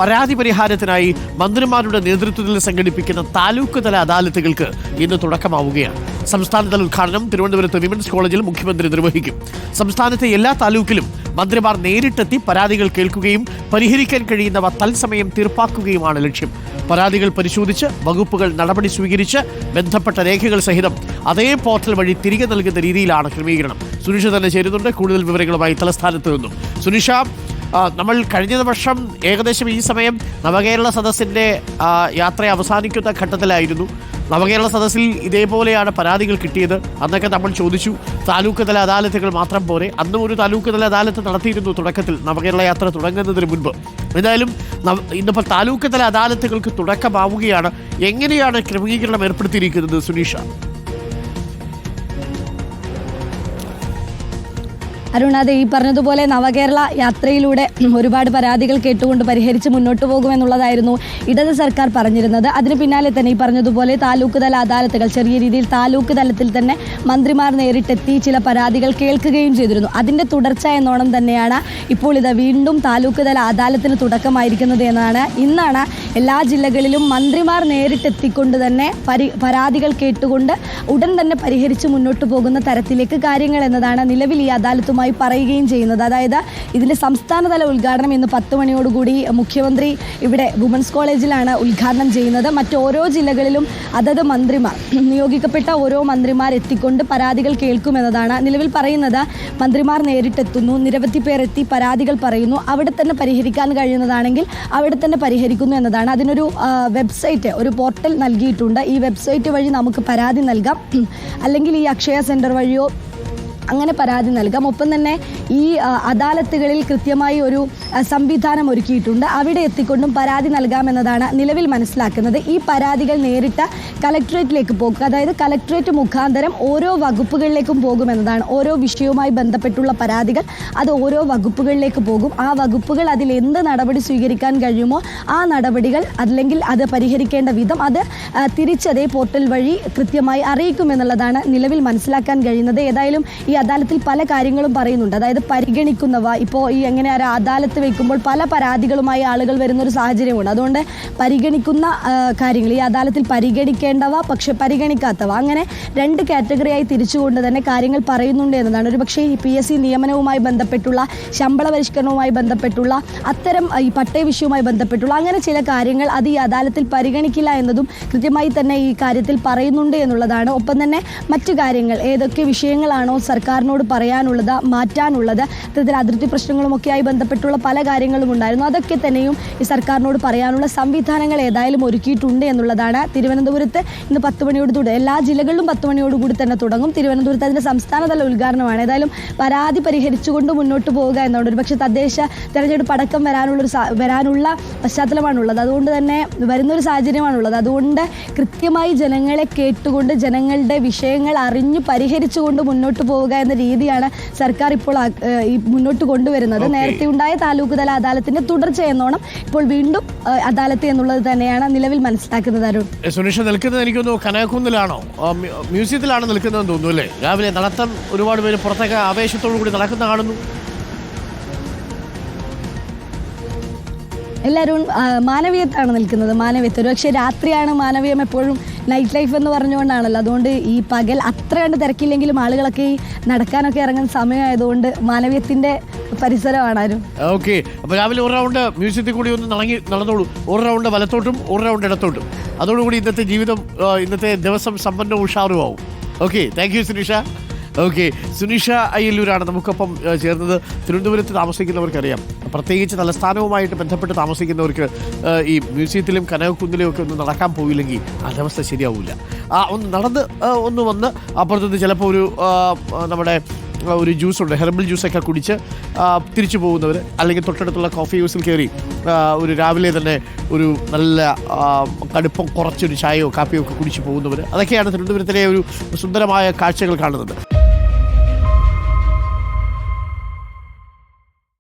പരാതി പരിഹാരത്തിനായി മന്ത്രിമാരുടെ നേതൃത്വത്തിൽ സംഘടിപ്പിക്കുന്ന താലൂക്ക് തല അദാലത്തുകൾക്ക് ഇന്ന് തുടക്കമാവുകയാണ്. സംസ്ഥാനതല ഉദ്ഘാടനം തിരുവനന്തപുരത്ത് വിമൻസ് കോളേജിൽ മുഖ്യമന്ത്രി നിർവഹിക്കും. സംസ്ഥാനത്തെ എല്ലാ താലൂക്കിലും മന്ത്രിമാർ നേരിട്ടെത്തി പരാതികൾ കേൾക്കുകയും പരിഹരിക്കാൻ കഴിയുന്നവ തത്സമയം തീർപ്പാക്കുകയുമാണ് ലക്ഷ്യം. പരാതികൾ പരിശോധിച്ച് വകുപ്പുകൾ നടപടി സ്വീകരിച്ച് ബന്ധപ്പെട്ട രേഖകൾ സഹിതം അതേ പോർട്ടൽ വഴി തിരികെ നൽകുന്ന രീതിയിലാണ് ക്രമീകരണം. സുനിഷ തന്നെ ചേരുന്നുണ്ട് കൂടുതൽ വിവരങ്ങളുമായി തലസ്ഥാനത്ത് നിന്നും. സുനിഷ, നമ്മൾ കഴിഞ്ഞ വർഷം ഏകദേശം ഈ സമയം നവകേരള സദസ്സിൻ്റെ യാത്ര അവസാനിക്കുന്ന ഘട്ടത്തിലായിരുന്നു. നവകേരള സദസ്സിൽ ഇതേപോലെയാണ് പരാതികൾ കിട്ടിയത്. അന്നൊക്കെ നമ്മൾ ചോദിച്ചു താലൂക്ക് തല അദാലത്തുകൾ മാത്രം പോരെ. അന്നും ഒരു താലൂക്ക് തല അദാലത്ത് നടത്തിയിരുന്നു തുടക്കത്തിൽ, നവകേരള യാത്ര തുടങ്ങുന്നതിന് മുൻപ്. എന്തായാലും ഇന്നിപ്പോൾ താലൂക്ക് തല അദാലത്തുകൾക്ക് തുടക്കമാവുകയാണ്. എങ്ങനെയാണ് ക്രമീകരണം ഏർപ്പെടുത്തിയിരിക്കുന്നത് സുനീഷ? അരുണാഥ്, ഈ പറഞ്ഞതുപോലെ നവകേരള യാത്രയിലൂടെ ഒരുപാട് പരാതികൾ കേട്ടുകൊണ്ട് പരിഹരിച്ച് മുന്നോട്ട് പോകുമെന്നുള്ളതായിരുന്നു ഇടത് സർക്കാർ പറഞ്ഞിരുന്നത്. അതിന് പിന്നാലെ തന്നെ ഈ പറഞ്ഞതുപോലെ താലൂക്ക് തല അദാലത്തുകൾ, ചെറിയ രീതിയിൽ താലൂക്ക് തലത്തിൽ തന്നെ മന്ത്രിമാർ നേരിട്ടെത്തി ചില പരാതികൾ കേൾക്കുകയും ചെയ്തിരുന്നു. അതിൻ്റെ തുടർച്ച എന്നോണം തന്നെയാണ് ഇപ്പോൾ ഇത് വീണ്ടും താലൂക്ക് തല അദാലത്തിന് തുടക്കമായിരിക്കുന്നത് എന്നാണ്. ഇന്നാണ് എല്ലാ ജില്ലകളിലും മന്ത്രിമാർ നേരിട്ടെത്തിക്കൊണ്ട് തന്നെ പരാതികൾ കേട്ടുകൊണ്ട് ഉടൻ തന്നെ പരിഹരിച്ച് മുന്നോട്ട് പോകുന്ന തരത്തിലേക്ക് കാര്യങ്ങൾ എന്നതാണ് നിലവിൽ ഈ അദാലത്തുമായി പറയുകയും ചെയ്യുന്നത്. അതായത് ഇതിൻ്റെ സംസ്ഥാനതല ഉദ്ഘാടനം ഇന്ന് 10 മണിയോടുകൂടി മുഖ്യമന്ത്രി ഇവിടെ വുമൻസ് കോളേജിലാണ് ഉദ്ഘാടനം ചെയ്യുന്നത്. മറ്റോരോ ജില്ലകളിലും അതത് മന്ത്രിമാർ, നിയോഗിക്കപ്പെട്ട ഓരോ മന്ത്രിമാർ എത്തിക്കൊണ്ട് പരാതികൾ കേൾക്കുമെന്നതാണ് നിലവിൽ പറയുന്നത്. മന്ത്രിമാർ നേരിട്ടെത്തുന്നു, നിരവധി പേർ എത്തി പരാതികൾ പറയുന്നു, അവിടെ തന്നെ പരിഹരിക്കാൻ കഴിയുന്നതാണെങ്കിൽ അവിടെ തന്നെ പരിഹരിക്കുന്നു എന്നതാണ്. അതിനൊരു വെബ്സൈറ്റ്, ഒരു പോർട്ടൽ നൽകിയിട്ടുണ്ട്. ഈ വെബ്സൈറ്റ് വഴി നമുക്ക് പരാതി നൽകാം, അല്ലെങ്കിൽ ഈ അക്ഷയ സെൻറ്റർ വഴിയോ അങ്ങനെ പരാതി നൽകാം. ഒപ്പം തന്നെ ഈ അദാലത്തുകളിൽ കൃത്യമായി ഒരു സംവിധാനം ഒരുക്കിയിട്ടുണ്ട്. അവിടെ എത്തിക്കൊണ്ടും പരാതി നൽകാമെന്നതാണ് നിലവിൽ മനസ്സിലാക്കുന്നത്. ഈ പരാതികൾ നേരിട്ട് കലക്ട്രേറ്റിലേക്ക് പോകും. അതായത് കലക്ട്രേറ്റ് മുഖാന്തരം ഓരോ വകുപ്പുകളിലേക്കും പോകുമെന്നതാണ്. ഓരോ വിഷയവുമായി ബന്ധപ്പെട്ടുള്ള പരാതികൾ അത് ഓരോ വകുപ്പുകളിലേക്ക് പോകും. ആ വകുപ്പുകൾ അതിൽ എന്ത് നടപടി സ്വീകരിക്കാൻ കഴിയുമോ ആ നടപടികൾ, അല്ലെങ്കിൽ അത് പരിഹരിക്കേണ്ട വിധം അത് തിരിച്ചതേ പോർട്ടൽ വഴി കൃത്യമായി അറിയിക്കുമെന്നുള്ളതാണ് നിലവിൽ മനസ്സിലാക്കാൻ കഴിയുന്നത്. ഏതായാലും ഈ അദാലത്തിൽ പല കാര്യങ്ങളും പറയുന്നുണ്ട്. അതായത് പരിഗണിക്കുന്നവ, ഇപ്പോൾ ഈ എങ്ങനെ അദാലത്ത് വയ്ക്കുമ്പോൾ പല പരാതികളുമായി ആളുകൾ വരുന്നൊരു സാഹചര്യമുണ്ട്. അതുകൊണ്ട് പരിഗണിക്കുന്ന കാര്യങ്ങൾ, ഈ അദാലത്തിൽ പരിഗണിക്കേണ്ടവ പക്ഷെ പരിഗണിക്കാത്തവ, അങ്ങനെ 2 കാറ്റഗറിയായി തിരിച്ചുകൊണ്ട് തന്നെ കാര്യങ്ങൾ പറയുന്നുണ്ട് എന്നതാണ്. ഒരു പക്ഷേ ഈ PSC നിയമനവുമായി ബന്ധപ്പെട്ടുള്ള, ശമ്പള പരിഷ്കരണവുമായി ബന്ധപ്പെട്ടുള്ള, അത്തരം ഈ പട്ടയ വിഷയവുമായി ബന്ധപ്പെട്ടുള്ള അങ്ങനെ ചില കാര്യങ്ങൾ അത് ഈ അദാലത്തിൽ പരിഗണിക്കില്ല എന്നതും കൃത്യമായി തന്നെ ഈ കാര്യത്തിൽ പറയുന്നുണ്ട് എന്നുള്ളതാണ്. ഒപ്പം തന്നെ മറ്റു കാര്യങ്ങൾ, ഏതൊക്കെ വിഷയങ്ങളാണോ സർക്കാരിനോട് പറയാനുള്ളത്, മാറ്റാനുള്ളത്, ഇത്തരത്തിൽ അതിർത്തി പ്രശ്നങ്ങളുമൊക്കെയായി ബന്ധപ്പെട്ടുള്ള പല കാര്യങ്ങളും ഉണ്ടായിരുന്നു. അതൊക്കെ തന്നെയും ഈ സർക്കാരിനോട് പറയാനുള്ള സംവിധാനങ്ങൾ ഏതായാലും ഒരുക്കിയിട്ടുണ്ട് എന്നുള്ളതാണ്. തിരുവനന്തപുരത്ത് ഇന്ന് 10 മണിയോടുകൂടി, എല്ലാ ജില്ലകളിലും 10 മണിയോടുകൂടി തന്നെ തുടങ്ങും. തിരുവനന്തപുരത്ത് അതിൻ്റെ സംസ്ഥാനതല ഉദ്ഘാടനമാണ്. ഏതായാലും പരാതി പരിഹരിച്ചുകൊണ്ട് മുന്നോട്ട് പോവുക എന്നാണ്. ഒരു പക്ഷേ തദ്ദേശ തെരഞ്ഞെടുപ്പ് അടക്കം വരാനുള്ള പശ്ചാത്തലമാണുള്ളത്. അതുകൊണ്ട് തന്നെ വരുന്നൊരു സാഹചര്യമാണുള്ളത്. അതുകൊണ്ട് കൃത്യമായി ജനങ്ങളെ കേട്ടുകൊണ്ട് ജനങ്ങളുടെ വിഷയങ്ങൾ അറിഞ്ഞു പരിഹരിച്ചുകൊണ്ട് മുന്നോട്ട് പോവുക എന്ന രീതിയാണ് സർക്കാർ ഇപ്പോൾ മുന്നോട്ട് കൊണ്ടുവരുന്നത്. നേരത്തെ ഉണ്ടായ താലൂക്ക് തല അദാലത്തിന്റെ തുടർച്ച എന്നോണം ഇപ്പോൾ വീണ്ടും അദാലത്ത് എന്നുള്ളത് തന്നെയാണ് നിലവിൽ മനസ്സിലാക്കുന്നത്. അരുൺ, സുനിഷ നിൽക്കുന്നത് എനിക്കൊന്നു കനകക്കുന്നിലാണോ, മ്യൂസിയത്തിലാണ് നിൽക്കുന്നതെന്ന് തോന്നുന്നു അല്ലേ? രാവിലെ നടത്തം ഒരുപാട് പേര് പുറത്തേക്ക് ആവേശത്തോടു കൂടി നടക്കുന്ന കാണുന്നു. എല്ലാവരും മാനവീയത്താണ് നിൽക്കുന്നത്. മാനവീയത്ത് ഒരു പക്ഷേ രാത്രിയാണ് മാനവീയം, എപ്പോഴും നൈറ്റ് ലൈഫ് എന്ന് പറഞ്ഞുകൊണ്ടാണല്ലോ. അതുകൊണ്ട് ഈ പകൽ അത്ര കണ്ട് തിരക്കില്ലെങ്കിലും ആളുകളൊക്കെ ഈ നടക്കാനൊക്കെ ഇറങ്ങുന്ന സമയമായതുകൊണ്ട് മാനവീയത്തിൻ്റെ പരിസരമാണ് ആരും. ഓക്കെ, അപ്പോൾ രാവിലെ ഒരു റൗണ്ട് മ്യൂസിയത്തിൽ കൂടി ഒന്ന് നടന്നോളൂ. ഒരു റൗണ്ട് വലത്തോട്ടും ഒരു റൗണ്ട് ഇടത്തോട്ടും. അതോടുകൂടി ഇന്നത്തെ ജീവിതം, ഇന്നത്തെ ദിവസം സമ്പന്നവും ഉഷാറുമാവും. Okay, thank you Sunisha. Okay, Sunisha അയ്യല്ലൂരാണ് നമുക്കൊപ്പം ചേർന്നത്. തിരുവനന്തപുരത്ത് താമസിക്കുന്നവർക്കറിയാം, പ്രത്യേകിച്ച് തലസ്ഥാനവുമായിട്ട് ബന്ധപ്പെട്ട് താമസിക്കുന്നവർക്ക് ഈ മ്യൂസിയത്തിലും കനകക്കുന്നിലും ഒക്കെ ഒന്ന് നടക്കാൻ പോയില്ലെങ്കിൽ അതവസ്ഥ ശരിയാവില്ല. ഒന്ന് നടന്ന് ഒന്ന് വന്ന് അപ്പുറത്തുനിന്ന് ചിലപ്പോൾ നമ്മുടെ ഒരു ജ്യൂസുണ്ട്, ഹെർബൽ ജ്യൂസൊക്കെ കുടിച്ച് തിരിച്ചു പോകുന്നവർ, അല്ലെങ്കിൽ തൊട്ടടുത്തുള്ള കോഫി ഹൗസിൽ കയറി ഒരു രാവിലെ തന്നെ ഒരു നല്ല കടുപ്പം കുറച്ചൊരു ചായയോ കാപ്പിയോ ഒക്കെ കുടിച്ച് പോകുന്നവർ, അതൊക്കെയാണ് തിരുവനന്തപുരത്തിലെ ഒരു സുന്ദരമായ കാഴ്ചകൾ കാണുന്നത്.